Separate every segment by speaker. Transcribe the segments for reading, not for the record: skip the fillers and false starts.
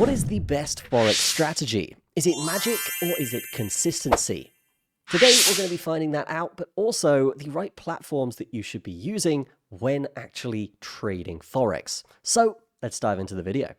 Speaker 1: What is the best Forex strategy? Is it magic or is it consistency? Today, we're going to be finding that out, but also the right platforms that you should be using when actually trading Forex. So let's dive into the video.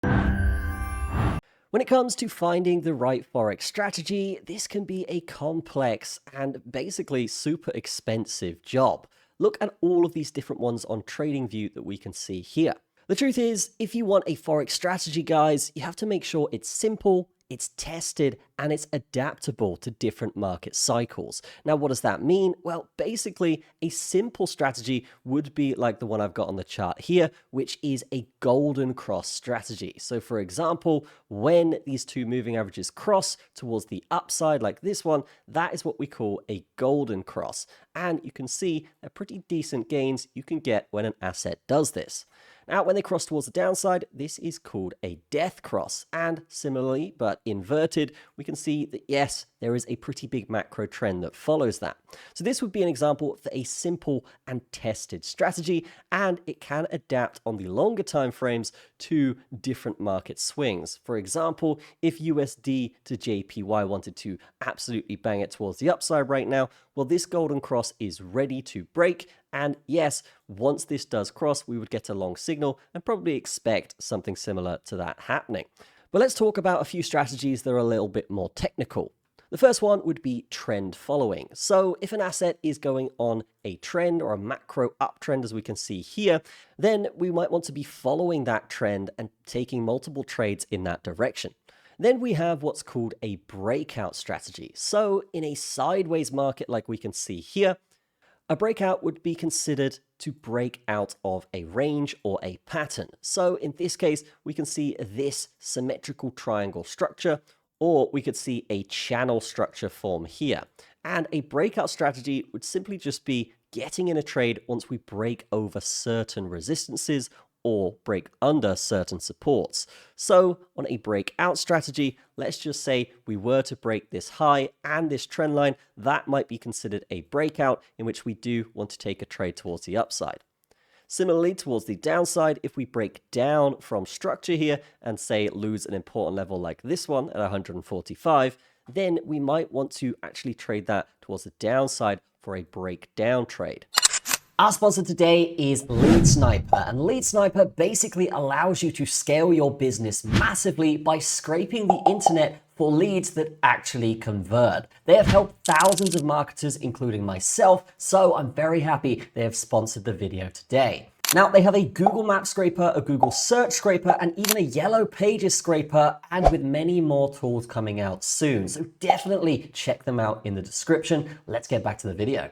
Speaker 1: When it comes to finding the right Forex strategy, this can be a complex and basically super expensive job. Look at all of these different ones on TradingView that we can see here. The truth is, if you want a Forex strategy, guys, you have to make sure it's simple, it's tested, and it's adaptable to different market cycles. Now, what does that mean? Well, basically, a simple strategy would be like the one I've got on the chart here, which is a golden cross strategy. So for example, when these two moving averages cross towards the upside like this one, that is what we call a golden cross. And you can see they're pretty decent gains you can get when an asset does this. Now, when they cross towards the downside, this is called a death cross. And similarly, but inverted, we can see that, yes, there is a pretty big macro trend that follows that. So this would be an example for a simple and tested strategy, and it can adapt on the longer time frames to different market swings. For example, if USD to JPY wanted to absolutely bang it towards the upside right now, well, this golden cross is ready to break. And yes, once this does cross, we would get a long signal and probably expect something similar to that happening. But let's talk about a few strategies that are a little bit more technical. The first one would be trend following. So if an asset is going on a trend or a macro uptrend, as we can see here, then we might want to be following that trend and taking multiple trades in that direction. Then we have what's called a breakout strategy. So in a sideways market like we can see here, a breakout would be considered to break out of a range or a pattern. So in this case, we can see this symmetrical triangle structure, or we could see a channel structure form here. And a breakout strategy would simply just be getting in a trade once we break over certain resistances or break under certain supports. So on a breakout strategy, let's just say we were to break this high and this trend line, that might be considered a breakout in which we do want to take a trade towards the upside. Similarly, towards the downside, if we break down from structure here and say lose an important level like this one at 145, then we might want to actually trade that towards the downside for a breakdown trade. Our sponsor today is Lead Sniper, and Lead Sniper basically allows you to scale your business massively by scraping the internet for leads that actually convert. They have helped thousands of marketers, including myself, so I'm very happy they have sponsored the video today. Now, they have a Google Map scraper, a Google search scraper, and even a Yellow Pages scraper, and with many more tools coming out soon. So definitely check them out in the description. Let's get back to the video.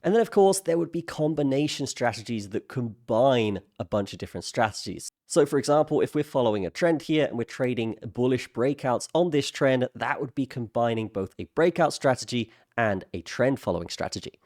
Speaker 1: And then, of course, there would be combination strategies that combine a bunch of different strategies. So, for example, if we're following a trend here and we're trading bullish breakouts on this trend, that would be combining both a breakout strategy and a trend following strategy.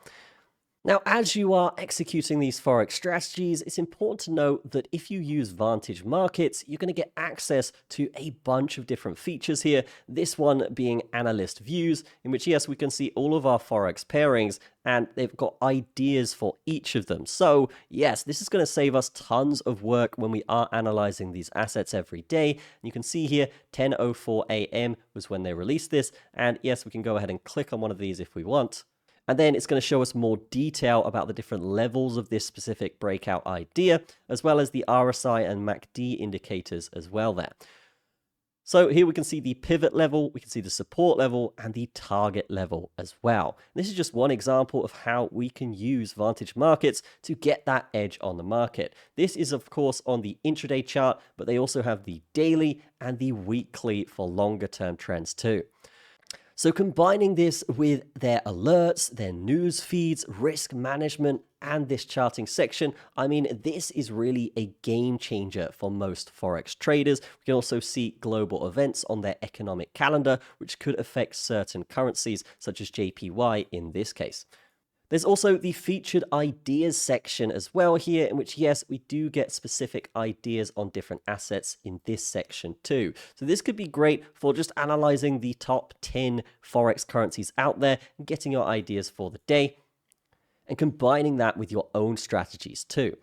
Speaker 1: Now, as you are executing these Forex strategies, it's important to note that if you use Vantage Markets, you're going to get access to a bunch of different features here. This one being analyst views, in which, yes, we can see all of our Forex pairings, and they've got ideas for each of them. So, yes, this is going to save us tons of work when we are analyzing these assets every day. You can see here, 10:04 a.m. was when they released this. And yes, we can go ahead and click on one of these if we want. And then it's going to show us more detail about the different levels of this specific breakout idea, as well as the RSI and MACD indicators as well there. So here we can see the pivot level, we can see the support level, and the target level as well. This is just one example of how we can use Vantage Markets to get that edge on the market. This is, of course, on the intraday chart, but they also have the daily and the weekly for longer term trends too. So combining this with their alerts, their news feeds, risk management, and this charting section, I mean, this is really a game changer for most Forex traders. We can also see global events on their economic calendar, which could affect certain currencies, such as JPY in this case. There's also the featured ideas section as well here, in which, yes, we do get specific ideas on different assets in this section too. So this could be great for just analyzing the top 10 Forex currencies out there and getting your ideas for the day and combining that with your own strategies too.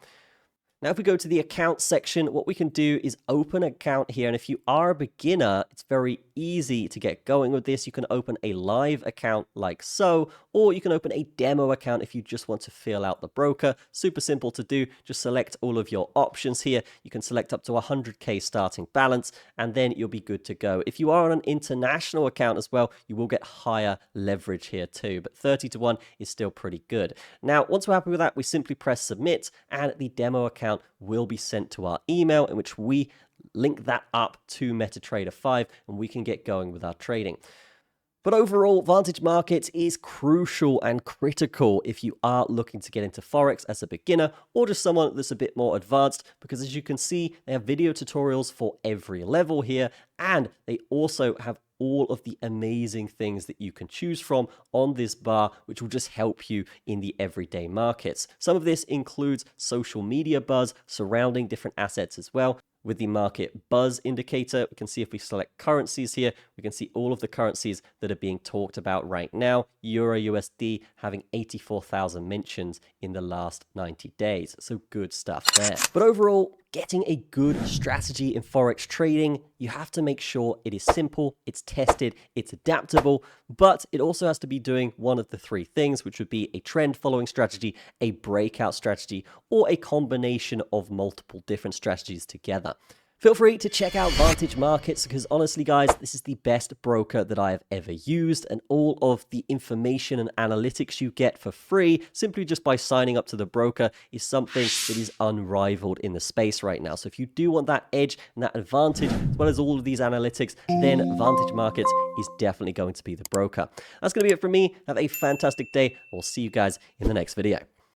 Speaker 1: Now, if we go to the account section, what we can do is open an account here. And if you are a beginner, it's very easy to get going with this. You can open a live account like so, or you can open a demo account if you just want to feel out the broker. Super simple to do. Just select all of your options here. You can select up to 100K starting balance, and then you'll be good to go. If you are on an international account as well, you will get higher leverage here too, but 30 to 1 is still pretty good. Now, once we're happy with that, we simply press submit, and the demo account will be sent to our email, in which we link that up to MetaTrader 5 and we can get going with our trading. But overall, Vantage Markets is crucial and critical if you are looking to get into Forex as a beginner or just someone that's a bit more advanced, because as you can see, they have video tutorials for every level here, and they also have all of the amazing things that you can choose from on this bar, which will just help you in the everyday markets. Some of this includes social media buzz surrounding different assets as well. With the market buzz indicator, we can see if we select currencies here, we can see all of the currencies that are being talked about right now. Euro USD having 84,000 mentions in the last 90 days. So good stuff there. But overall, getting a good strategy in Forex trading, you have to make sure it is simple, it's tested, it's adaptable, but it also has to be doing one of the three things, which would be a trend following strategy, a breakout strategy, or a combination of multiple different strategies together. Feel free to check out Vantage Markets, because honestly, guys, this is the best broker that I have ever used, and all of the information and analytics you get for free simply just by signing up to the broker is something that is unrivaled in the space right now. So if you do want that edge and that advantage, as well as all of these analytics, then Vantage Markets is definitely going to be the broker. That's going to be it from me. Have a fantastic day. We'll see you guys in the next video.